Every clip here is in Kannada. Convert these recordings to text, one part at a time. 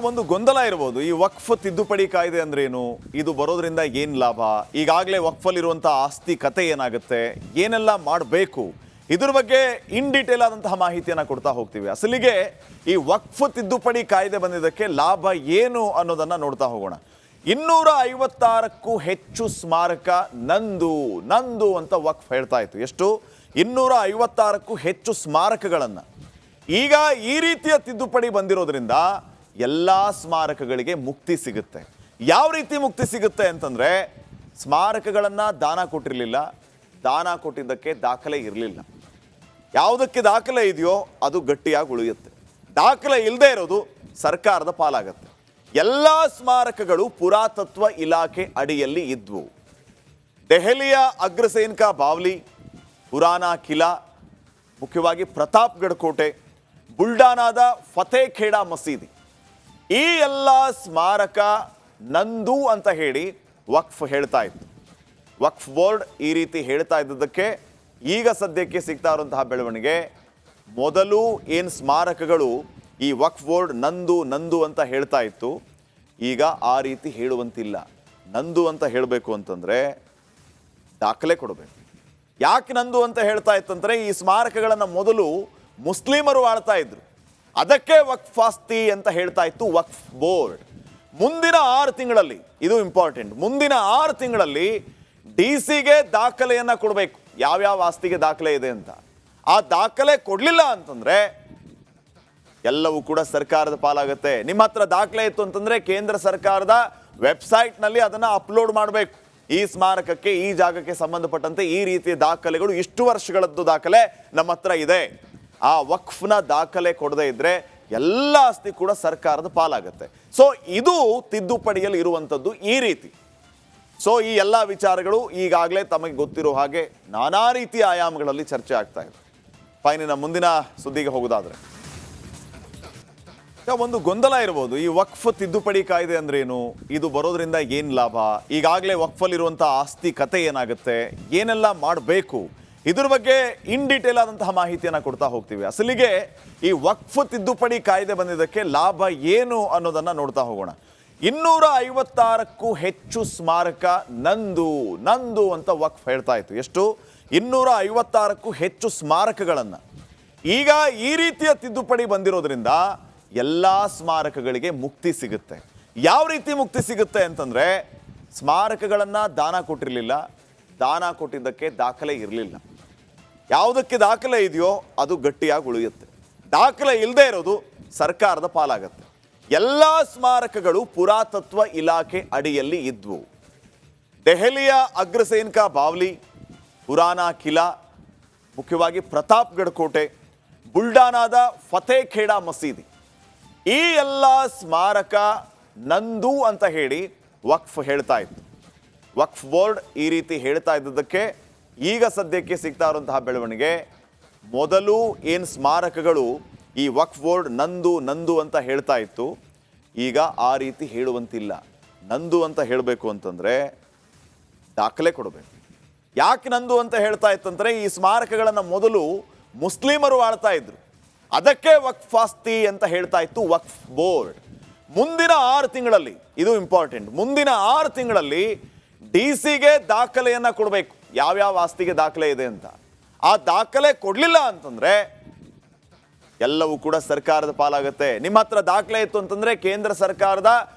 ಒಂದು ಗೊಂದಲ ಇರಬಹುದು. ಈ ವಕ್ಫ್ ತಿದ್ದುಪಡಿ ಕಾಯ್ದೆ ಅಂದ್ರೇನು, ಇದು ಬರೋದ್ರಿಂದ ಏನು ಲಾಭ, ಈಗಾಗಲೇ ವಕ್ಫಲ್ಲಿರುವಂತಹ ಆಸ್ತಿ ಕತೆ ಏನಾಗುತ್ತೆ, ಏನೆಲ್ಲ ಮಾಡಬೇಕು, ಇದ್ರ ಬಗ್ಗೆ ಇನ್ ಡೀಟೇಲ್ ಆದಂತಹ ಮಾಹಿತಿಯನ್ನು ಕೊಡ್ತಾ ಹೋಗ್ತೀವಿ. ಅಸಲಿಗೆ ಈ ವಕ್ಫ್ ತಿದ್ದುಪಡಿ ಕಾಯ್ದೆ ಬಂದಿದ್ದಕ್ಕೆ ಲಾಭ ಏನು ಅನ್ನೋದನ್ನ ನೋಡ್ತಾ ಹೋಗೋಣ. 256ಕ್ಕೂ ಹೆಚ್ಚು ಸ್ಮಾರಕ ನಂದು ಅಂತ ವಕ್ಫ್ ಹೇಳ್ತಾ ಇತ್ತು. ಎಷ್ಟು? 256ಕ್ಕೂ ಹೆಚ್ಚು ಸ್ಮಾರಕಗಳನ್ನು. ಈಗ ಈ ರೀತಿಯ ತಿದ್ದುಪಡಿ ಬಂದಿರೋದ್ರಿಂದ ಎಲ್ಲ ಸ್ಮಾರಕಗಳಿಗೆ ಮುಕ್ತಿ ಸಿಗುತ್ತೆ. ಯಾವ ರೀತಿ ಮುಕ್ತಿ ಸಿಗುತ್ತೆ ಅಂತಂದ್ರೆ, ಸ್ಮಾರಕಗಳನ್ನು ದಾನ ಕೊಟ್ಟಿರಲಿಲ್ಲ, ದಾನ ಕೊಟ್ಟಿದ್ದಕ್ಕೆ ದಾಖಲೆ ಇರಲಿಲ್ಲ. ಯಾವುದಕ್ಕೆ ದಾಖಲೆ ಇದೆಯೋ ಅದು ಗಟ್ಟಿಯಾಗಿ ಉಳಿಯುತ್ತೆ. ದಾಖಲೆ ಇಲ್ಲದೆ ಇರೋದು ಸರ್ಕಾರದ ಪಾಲಾಗತ್ತೆ. ಎಲ್ಲ ಸ್ಮಾರಕಗಳು ಪುರಾತತ್ವ ಇಲಾಖೆ ಅಡಿಯಲ್ಲಿ ಇದ್ವು. ದೆಹಲಿಯ ಅಗ್ರಸೇನ್ ಕಾ ಬಾವ್ಲಿ, ಪುರಾನಾ ಕಿಲಾ, ಮುಖ್ಯವಾಗಿ ಪ್ರತಾಪ್ಗಢ ಕೋಟೆ, ಬುಲ್ಡಾನಾದ ಫತೇಖೇಡ ಮಸೀದಿ, ಈ ಎಲ್ಲ ಸ್ಮಾರಕ ನಂದು ಅಂತ ಹೇಳಿ ವಕ್ಫ್ ಹೇಳ್ತಾ ಇತ್ತು. ವಕ್ಫ್ ಬೋರ್ಡ್ ಈ ರೀತಿ ಹೇಳ್ತಾ ಇದ್ದದಕ್ಕೆ ಈಗ ಸದ್ಯಕ್ಕೆ ಸಿಗ್ತಾ ಇರುವಂತಹ ಬೆಳವಣಿಗೆ, ಮೊದಲು ಏನು ಸ್ಮಾರಕಗಳು ಈ ವಕ್ಫ್ ಬೋರ್ಡ್ ನಂದು ಅಂತ ಹೇಳ್ತಾ ಇತ್ತು, ಈಗ ಆ ರೀತಿ ಹೇಳುವಂತಿಲ್ಲ. ನಂದು ಅಂತ ಹೇಳಬೇಕು ಅಂತಂದರೆ ದಾಖಲೆ ಕೊಡಬೇಕು. ಯಾಕೆ ನಂದು ಅಂತ ಹೇಳ್ತಾ ಇತ್ತಂದರೆ, ಈ ಸ್ಮಾರಕಗಳನ್ನು ಮೊದಲು ಮುಸ್ಲಿಮರು ಆಳ್ತಾ ಇದ್ರು, ಅದಕ್ಕೆ ವಕ್ಫ್ ಆಸ್ತಿ ಅಂತ ಹೇಳ್ತಾ ಇತ್ತು ವಕ್ಫ್ ಬೋರ್ಡ್. ಮುಂದಿನ 6 ತಿಂಗಳಲ್ಲಿ, ಇದು ಇಂಪಾರ್ಟೆಂಟ್, ಮುಂದಿನ 6 ತಿಂಗಳಲ್ಲಿ DC-ಗೆ ದಾಖಲೆಯನ್ನು ಕೊಡಬೇಕು, ಯಾವ್ಯಾವ ಆಸ್ತಿಗೆ ದಾಖಲೆ ಇದೆ ಅಂತ. ಆ ದಾಖಲೆ ಕೊಡಲಿಲ್ಲ ಅಂತಂದ್ರೆ ಎಲ್ಲವೂ ಕೂಡ ಸರ್ಕಾರದ ಪಾಲಾಗುತ್ತೆ. ನಿಮ್ಮ ಹತ್ರ ದಾಖಲೆ ಇತ್ತು ಅಂತಂದ್ರೆ ಕೇಂದ್ರ ಸರ್ಕಾರದ ವೆಬ್ಸೈಟ್ನಲ್ಲಿ ಅದನ್ನು ಅಪ್ಲೋಡ್ ಮಾಡಬೇಕು. ಈ ಸ್ಮಾರಕಕ್ಕೆ, ಈ ಜಾಗಕ್ಕೆ ಸಂಬಂಧಪಟ್ಟಂತೆ ಈ ರೀತಿಯ ದಾಖಲೆಗಳು, ಇಷ್ಟು ವರ್ಷಗಳದ್ದು ದಾಖಲೆ ನಮ್ಮ ಹತ್ರ ಇದೆ. ಆ ವಕ್ಫ್ನ ದಾಖಲೆ ಕೊಡದೇ ಇದ್ರೆ ಎಲ್ಲ ಆಸ್ತಿ ಕೂಡ ಸರ್ಕಾರದ ಪಾಲಾಗುತ್ತೆ. ಸೊ ಇದು ತಿದ್ದುಪಡಿಯಲ್ಲಿ ಇರುವಂಥದ್ದು ಈ ರೀತಿ. ಸೊ ಈ ಎಲ್ಲ ವಿಚಾರಗಳು ಈಗಾಗಲೇ ತಮಗೆ ಗೊತ್ತಿರೋ ಹಾಗೆ ನಾನಾ ರೀತಿಯ ಆಯಾಮಗಳಲ್ಲಿ ಚರ್ಚೆ ಆಗ್ತಾ ಇದೆ. ಫೈನಿನ ಮುಂದಿನ ಸುದ್ದಿಗೆ ಹೋಗೋದಾದ್ರೆ, ಒಂದು ಗೊಂದಲ ಇರಬಹುದು. ಈ ವಕ್ಫ್ ತಿದ್ದುಪಡಿ ಕಾಯ್ದೆ ಅಂದ್ರೇನು, ಇದು ಬರೋದ್ರಿಂದ ಏನು ಲಾಭ, ಈಗಾಗಲೇ ವಕ್ಫಲ್ಲಿರುವಂತಹ ಆಸ್ತಿ ಕತೆ ಏನಾಗುತ್ತೆ, ಏನೆಲ್ಲ ಮಾಡಬೇಕು, ಇದ್ರ ಬಗ್ಗೆ ಇನ್ ಡೀಟೇಲ್ ಆದಂತಹ ಮಾಹಿತಿಯನ್ನು ಕೊಡ್ತಾ ಹೋಗ್ತೀವಿ. ಅಸಲಿಗೆ ಈ ವಕ್ಫ್ ತಿದ್ದುಪಡಿ ಕಾಯ್ದೆ ಬಂದಿದ್ದಕ್ಕೆ ಲಾಭ ಏನು ಅನ್ನೋದನ್ನ ನೋಡ್ತಾ ಹೋಗೋಣ. 256ಕ್ಕೂ ಹೆಚ್ಚು ಸ್ಮಾರಕ ನಂದು ಅಂತ ವಕ್ಫ್ ಹೇಳ್ತಾ ಇತ್ತು. ಎಷ್ಟು? 256ಕ್ಕೂ ಹೆಚ್ಚು ಸ್ಮಾರಕಗಳನ್ನು. ಈಗ ಈ ರೀತಿಯ ತಿದ್ದುಪಡಿ ಬಂದಿರೋದ್ರಿಂದ ಎಲ್ಲ ಸ್ಮಾರಕಗಳಿಗೆ ಮುಕ್ತಿ ಸಿಗುತ್ತೆ. ಯಾವ ರೀತಿ ಮುಕ್ತಿ ಸಿಗುತ್ತೆ ಅಂತಂದ್ರೆ, ಸ್ಮಾರಕಗಳನ್ನು ದಾನ ಕೊಟ್ಟಿರಲಿಲ್ಲ, ದಾನ ಕೊಟ್ಟಿದ್ದಕ್ಕೆ ದಾಖಲೆ ಇರಲಿಲ್ಲ. ಯಾವುದಕ್ಕೆ ದಾಖಲೆ ಇದೆಯೋ ಅದು ಗಟ್ಟಿಯಾಗಿ ಉಳಿಯುತ್ತೆ. ದಾಖಲೆ ಇಲ್ಲದೆ ಇರೋದು ಸರ್ಕಾರದ ಪಾಲಾಗತ್ತೆ. ಎಲ್ಲ ಸ್ಮಾರಕಗಳು ಪುರಾತತ್ವ ಇಲಾಖೆ ಅಡಿಯಲ್ಲಿ ಇದ್ವು. ದೆಹಲಿಯ ಅಗ್ರಸೇನ್ ಕಾ ಬಾವ್ಲಿ, ಪುರಾನಾ ಕಿಲಾ, ಮುಖ್ಯವಾಗಿ ಪ್ರತಾಪ್ಗಢ ಕೋಟೆ, ಬುಲ್ಡಾನಾದ ಫತೇಖೇಡ ಮಸೀದಿ, ಈ ಎಲ್ಲ ಸ್ಮಾರಕ ನಂದು ಅಂತ ಹೇಳಿ ವಕ್ಫ್ ಹೇಳ್ತಾ ಇತ್ತು. ವಕ್ಫ್ ಬೋರ್ಡ್ ಈ ರೀತಿ ಹೇಳ್ತಾ ಇದ್ದದಕ್ಕೆ ಈಗ ಸದ್ಯಕ್ಕೆ ಸಿಗ್ತಾ ಇರುವಂತಹ ಬೆಳವಣಿಗೆ, ಮೊದಲು ಏನು ಸ್ಮಾರಕಗಳು ಈ ವಕ್ಫ್ ಬೋರ್ಡ್ ನಂದು ಅಂತ ಹೇಳ್ತಾ ಇತ್ತು, ಈಗ ಆ ರೀತಿ ಹೇಳುವಂತಿಲ್ಲ. ನಂದು ಅಂತ ಹೇಳಬೇಕು ಅಂತಂದರೆ ದಾಖಲೆ ಕೊಡಬೇಕು. ಯಾಕೆ ನಂದು ಅಂತ ಹೇಳ್ತಾ ಇತ್ತಂದರೆ, ಈ ಸ್ಮಾರಕಗಳನ್ನು ಮೊದಲು ಮುಸ್ಲಿಮರು ಆಳ್ತಾ ಇದ್ರು, ಅದಕ್ಕೆ ವಕ್ಫ್ ಆಸ್ತಿ ಅಂತ ಹೇಳ್ತಾ ಇತ್ತು ವಕ್ಫ್ ಬೋರ್ಡ್. ಮುಂದಿನ 6 ತಿಂಗಳಲ್ಲಿ, ಇದು ಇಂಪಾರ್ಟೆಂಟ್, ಮುಂದಿನ 6 ತಿಂಗಳಲ್ಲಿ DC-ಗೆ ದಾಖಲೆಯನ್ನು ಕೊಡಬೇಕು, ಯಾವ್ಯಾವ ಆಸ್ತಿಗೆ ದಾಖಲೆ ಇದೆ ಅಂತ. ಆ ದಾಖಲೆ ಕೊಡಲಿಲ್ಲ ಅಂತಂದ್ರೆ ಎಲ್ಲವೂ ಕೂಡ ಸರ್ಕಾರದ ಪಾಲಾಗುತ್ತೆ. ನಿಮ್ಮ ಹತ್ರ ದಾಖಲೆ ಇತ್ತು ಅಂತಂದ್ರೆ ಕೇಂದ್ರ ಸರ್ಕಾರದ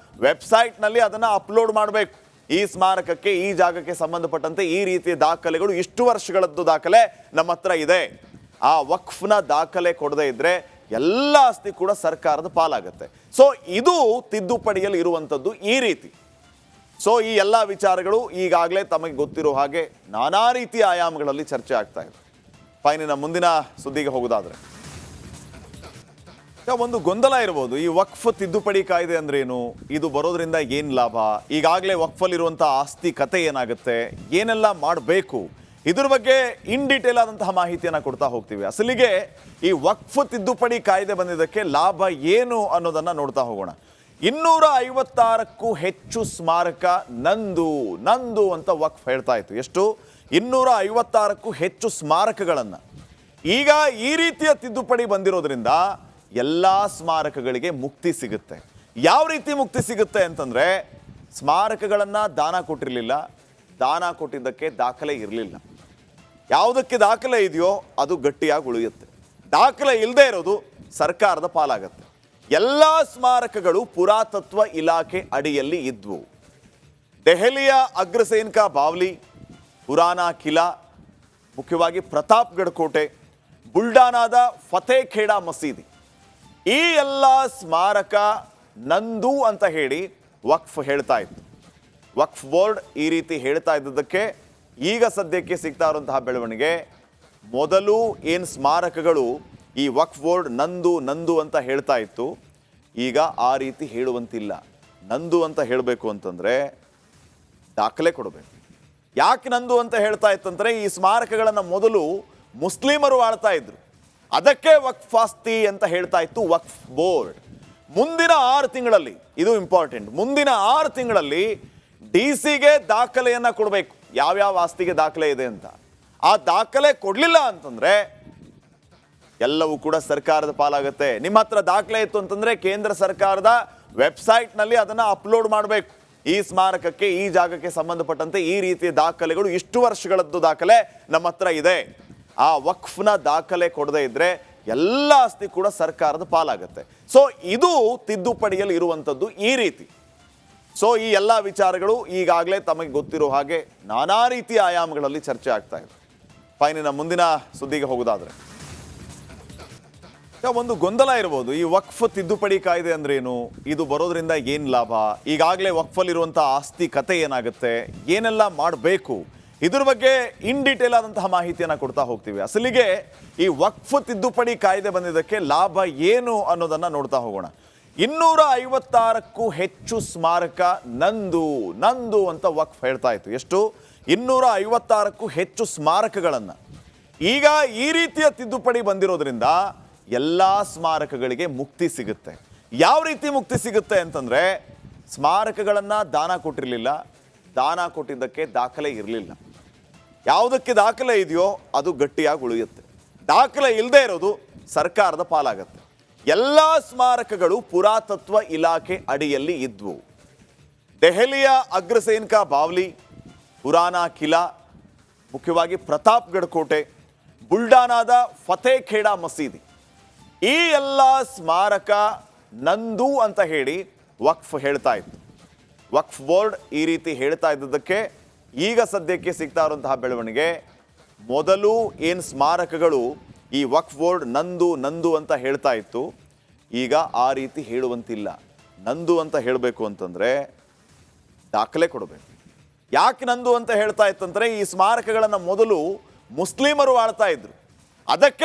ವೆಬ್ಸೈಟ್ನಲ್ಲಿ ಅದನ್ನು ಅಪ್ಲೋಡ್ ಮಾಡಬೇಕು. ಈ ಸ್ಮಾರಕಕ್ಕೆ, ಈ ಜಾಗಕ್ಕೆ ಸಂಬಂಧಪಟ್ಟಂತೆ ಈ ರೀತಿಯ ದಾಖಲೆಗಳು, ಇಷ್ಟು ವರ್ಷಗಳದ್ದು ದಾಖಲೆ ನಮ್ಮ ಹತ್ರ ಇದೆ. ಆ ವಕ್ಫ್ನ ದಾಖಲೆ ಕೊಡದೇ ಇದ್ರೆ ಎಲ್ಲ ಆಸ್ತಿ ಕೂಡ ಸರ್ಕಾರದ ಪಾಲಾಗುತ್ತೆ. ಸೊ ಇದು ತಿದ್ದುಪಡಿಯಲ್ಲಿ ಇರುವಂಥದ್ದು ಈ ರೀತಿ. ಸೊ ಈ ಎಲ್ಲ ವಿಚಾರಗಳು ಈಗಾಗಲೇ ತಮಗೆ ಗೊತ್ತಿರೋ ಹಾಗೆ ನಾನಾ ರೀತಿಯ ಆಯಾಮಗಳಲ್ಲಿ ಚರ್ಚೆ ಆಗ್ತಾ ಇದೆ. ಫೈನಿನ ಮುಂದಿನ ಸುದ್ದಿಗೆ ಹೋಗೋದಾದ್ರೆ, ಒಂದು ಗೊಂದಲ ಇರಬಹುದು. ಈ ವಕ್ಫ್ ತಿದ್ದುಪಡಿ ಕಾಯ್ದೆ ಅಂದ್ರೇನು, ಇದು ಬರೋದ್ರಿಂದ ಏನು ಲಾಭ, ಈಗಾಗಲೇ ವಕ್ಫಲ್ಲಿರುವಂತಹ ಆಸ್ತಿ ಕತೆ ಏನಾಗುತ್ತೆ, ಏನೆಲ್ಲ ಮಾಡಬೇಕು, ಇದ್ರ ಬಗ್ಗೆ ಇನ್ ಡೀಟೇಲ್ ಆದಂತಹ ಮಾಹಿತಿಯನ್ನು ಕೊಡ್ತಾ ಹೋಗ್ತೀವಿ. ಅಸಲಿಗೆ ಈ ವಕ್ಫ್ ತಿದ್ದುಪಡಿ ಕಾಯ್ದೆ ಬಂದಿದ್ದಕ್ಕೆ ಲಾಭ ಏನು ಅನ್ನೋದನ್ನ ನೋಡ್ತಾ ಹೋಗೋಣ. 256ಕ್ಕೂ ಹೆಚ್ಚು ಸ್ಮಾರಕ ನಂದು ಅಂತ ವಕ್ಫ್ ಹೇಳ್ತಾ ಇತ್ತು. ಎಷ್ಟು? 256ಕ್ಕೂ ಹೆಚ್ಚು ಸ್ಮಾರಕಗಳನ್ನು. ಈಗ ಈ ರೀತಿಯ ತಿದ್ದುಪಡಿ ಬಂದಿರೋದ್ರಿಂದ ಎಲ್ಲ ಸ್ಮಾರಕಗಳಿಗೆ ಮುಕ್ತಿ ಸಿಗುತ್ತೆ. ಯಾವ ರೀತಿ ಮುಕ್ತಿ ಸಿಗುತ್ತೆ ಅಂತಂದರೆ, ಸ್ಮಾರಕಗಳನ್ನು ದಾನ ಕೊಟ್ಟಿರಲಿಲ್ಲ, ದಾನ ಕೊಟ್ಟಿದ್ದಕ್ಕೆ ದಾಖಲೆ ಇರಲಿಲ್ಲ. ಯಾವುದಕ್ಕೆ ದಾಖಲೆ ಇದೆಯೋ ಅದು ಗಟ್ಟಿಯಾಗಿ ಉಳಿಯುತ್ತೆ. ದಾಖಲೆ ಇಲ್ಲದೆ ಇರೋದು ಸರ್ಕಾರದ ಪಾಲಾಗತ್ತೆ. ಎಲ್ಲ ಸ್ಮಾರಕಗಳು ಪುರಾತತ್ವ ಇಲಾಖೆ ಅಡಿಯಲ್ಲಿ ಇದ್ವು. ದೆಹಲಿಯ ಅಗ್ರಸೇನ್ಕಾ ಬಾವ್ಲಿ, ಪುರಾನಾ ಕಿಲಾ, ಮುಖ್ಯವಾಗಿ ಪ್ರತಾಪ್ಗಢ ಕೋಟೆ, ಬುಲ್ಡಾನಾದ ಫತೇಖೇಡಾ ಮಸೀದಿ, ಈ ಎಲ್ಲ ಸ್ಮಾರಕ ನಂದು ಅಂತ ಹೇಳಿ ವಕ್ಫ್ ಹೇಳ್ತಾ ಇತ್ತು. ವಕ್ಫ್ ಬೋರ್ಡ್ ಈ ರೀತಿ ಹೇಳ್ತಾ ಇದ್ದದಕ್ಕೆ ಈಗ ಸದ್ಯಕ್ಕೆ ಸಿಗ್ತಾ ಇರುವಂತಹ ಬೆಳವಣಿಗೆ, ಮೊದಲು ಏನು ಸ್ಮಾರಕಗಳು ಈ ವಕ್ಫ್ ಬೋರ್ಡ್ ನಂದು ನಂದು ಅಂತ ಹೇಳ್ತಾ ಇತ್ತು, ಈಗ ಆ ರೀತಿ ಹೇಳುವಂತಿಲ್ಲ. ನಂದು ಅಂತ ಹೇಳಬೇಕು ಅಂತಂದರೆ ದಾಖಲೆ ಕೊಡಬೇಕು. ಯಾಕೆ ನಂದು ಅಂತ ಹೇಳ್ತಾ ಇತ್ತಂದರೆ, ಈ ಸ್ಮಾರಕಗಳನ್ನು ಮೊದಲು ಮುಸ್ಲಿಮರು ಆಳ್ತಾ ಇದ್ರು, ಅದಕ್ಕೆ ವಕ್ಫ್ ಆಸ್ತಿ ಅಂತ ಹೇಳ್ತಾ ಇತ್ತು ವಕ್ಫ್ ಬೋರ್ಡ್. ಮುಂದಿನ 6 ತಿಂಗಳಲ್ಲಿ, ಇದು ಇಂಪಾರ್ಟೆಂಟ್, ಮುಂದಿನ 6 ತಿಂಗಳಲ್ಲಿ DC-ಗೆ ದಾಖಲೆಯನ್ನು ಕೊಡಬೇಕು, ಯಾವ್ಯಾವ ಆಸ್ತಿಗೆ ದಾಖಲೆ ಇದೆ ಅಂತ. ಆ ದಾಖಲೆ ಕೊಡಲಿಲ್ಲ ಅಂತಂದರೆ ಎಲ್ಲವೂ ಕೂಡ ಸರ್ಕಾರದ ಪಾಲಾಗುತ್ತೆ. ನಿಮ್ಮ ಹತ್ರ ದಾಖಲೆ ಇತ್ತು ಅಂತಂದರೆ ಕೇಂದ್ರ ಸರ್ಕಾರದ ವೆಬ್ಸೈಟ್ನಲ್ಲಿ ಅದನ್ನು ಅಪ್ಲೋಡ್ ಮಾಡಬೇಕು. ಈ ಸ್ಮಾರಕಕ್ಕೆ, ಈ ಜಾಗಕ್ಕೆ ಸಂಬಂಧಪಟ್ಟಂತೆ ಈ ರೀತಿಯ ದಾಖಲೆಗಳು, ಇಷ್ಟು ವರ್ಷಗಳದ್ದು ದಾಖಲೆ ನಮ್ಮ ಹತ್ರ ಇದೆ. ಆ ವಕ್ಫ್ನ ದಾಖಲೆ ಕೊಡದೇ ಇದ್ದರೆ ಎಲ್ಲ ಆಸ್ತಿ ಕೂಡ ಸರ್ಕಾರದ ಪಾಲಾಗುತ್ತೆ. ಸೊ ಇದು ತಿದ್ದುಪಡಿಯಲ್ಲಿ ಇರುವಂಥದ್ದು ಈ ರೀತಿ. ಸೊ ಈ ಎಲ್ಲ ವಿಚಾರಗಳು ಈಗಾಗಲೇ ತಮಗೆ ಗೊತ್ತಿರೋ ಹಾಗೆ ನಾನಾ ರೀತಿಯ ಆಯಾಮಗಳಲ್ಲಿ ಚರ್ಚೆ ಆಗ್ತಾ ಇದೆ. ಫೈನಿನ ಮುಂದಿನ ಸುದ್ದಿಗೆ ಹೋಗೋದಾದ್ರೆ, ಒಂದು ಗೊಂದಲ ಇರ್ಬೋದು, ಈ ವಕ್ಫ್ ತಿದ್ದುಪಡಿ ಕಾಯ್ದೆ ಅಂದ್ರೇನು, ಇದು ಬರೋದ್ರಿಂದ ಏನು ಲಾಭ, ಈಗಾಗಲೇ ವಕ್ಫಲ್ಲಿರುವಂಥ ಆಸ್ತಿ ಕತೆ ಏನಾಗುತ್ತೆ, ಏನೆಲ್ಲ ಮಾಡಬೇಕು, ಇದ್ರ ಬಗ್ಗೆ ಇನ್ ಡೀಟೇಲ್ ಆದಂತಹ ಮಾಹಿತಿಯನ್ನು ಕೊಡ್ತಾ ಹೋಗ್ತೀವಿ. ಅಸಲಿಗೆ ಈ ವಕ್ಫ್ ತಿದ್ದುಪಡಿ ಕಾಯ್ದೆ ಬಂದಿದ್ದಕ್ಕೆ ಲಾಭ ಏನು ಅನ್ನೋದನ್ನು ನೋಡ್ತಾ ಹೋಗೋಣ. 256ಕ್ಕೂ ಹೆಚ್ಚು ಸ್ಮಾರಕ ನಂದು ನಂದು ಅಂತ ವಕ್ಫ್ ಹೇಳ್ತಾ ಇತ್ತು. ಎಷ್ಟು? 256ಕ್ಕೂ ಹೆಚ್ಚು ಸ್ಮಾರಕಗಳನ್ನು. ಈಗ ಈ ರೀತಿಯ ತಿದ್ದುಪಡಿ ಬಂದಿರೋದ್ರಿಂದ ಎಲ್ಲ ಸ್ಮಾರಕಗಳಿಗೆ ಮುಕ್ತಿ ಸಿಗುತ್ತೆ. ಯಾವ ರೀತಿ ಮುಕ್ತಿ ಸಿಗುತ್ತೆ ಅಂತಂದರೆ, ಸ್ಮಾರಕಗಳನ್ನು ದಾನ ಕೊಟ್ಟಿರಲಿಲ್ಲ, ದಾನ ಕೊಟ್ಟಿದ್ದಕ್ಕೆ ದಾಖಲೆ ಇರಲಿಲ್ಲ. ಯಾವುದಕ್ಕೆ ದಾಖಲೆ ಇದೆಯೋ ಅದು ಗಟ್ಟಿಯಾಗಿ ಉಳಿಯುತ್ತೆ. ದಾಖಲೆ ಇಲ್ಲದೆ ಇರೋದು ಸರ್ಕಾರದ ಪಾಲಾಗತ್ತೆ. ಎಲ್ಲ ಸ್ಮಾರಕಗಳು ಪುರಾತತ್ವ ಇಲಾಖೆ ಅಡಿಯಲ್ಲಿ ಇದ್ವು. ದೆಹಲಿಯ ಅಗ್ರಸೇನ್ಕಾ ಬಾವ್ಲಿ, ಪುರಾನಾ ಕಿಲಾ, ಮುಖ್ಯವಾಗಿ ಪ್ರತಾಪ್ಗಢ ಕೋಟೆ, ಬುಲ್ಡಾನಾದ ಫತೇಖೇಡಾ ಮಸೀದಿ, ಈ ಎಲ್ಲ ಸ್ಮಾರಕ ನಂದು ಅಂತ ಹೇಳಿ ವಕ್ಫ್ ಹೇಳ್ತಾ ಇತ್ತು. ವಕ್ಫ್ ಬೋರ್ಡ್ ಈ ರೀತಿ ಹೇಳ್ತಾ ಇದ್ದದಕ್ಕೆ ಈಗ ಸದ್ಯಕ್ಕೆ ಸಿಗ್ತಾ ಇರುವಂತಹ ಬೆಳವಣಿಗೆ, ಮೊದಲು ಏನು ಸ್ಮಾರಕಗಳು ಈ ವಕ್ಫ್ ಬೋರ್ಡ್ ನಂದು ನಂದು ಅಂತ ಹೇಳ್ತಾ ಇತ್ತು, ಈಗ ಆ ರೀತಿ ಹೇಳುವಂತಿಲ್ಲ. ನಂದು ಅಂತ ಹೇಳಬೇಕು ಅಂತಂದರೆ ದಾಖಲೆ ಕೊಡಬೇಕು. ಯಾಕೆ ನಂದು ಅಂತ ಹೇಳ್ತಾ ಇತ್ತಂದರೆ, ಈ ಸ್ಮಾರಕಗಳನ್ನು ಮೊದಲು ಮುಸ್ಲಿಮರು ಆಳ್ತಾ ಇದ್ರು, ಅದಕ್ಕೆ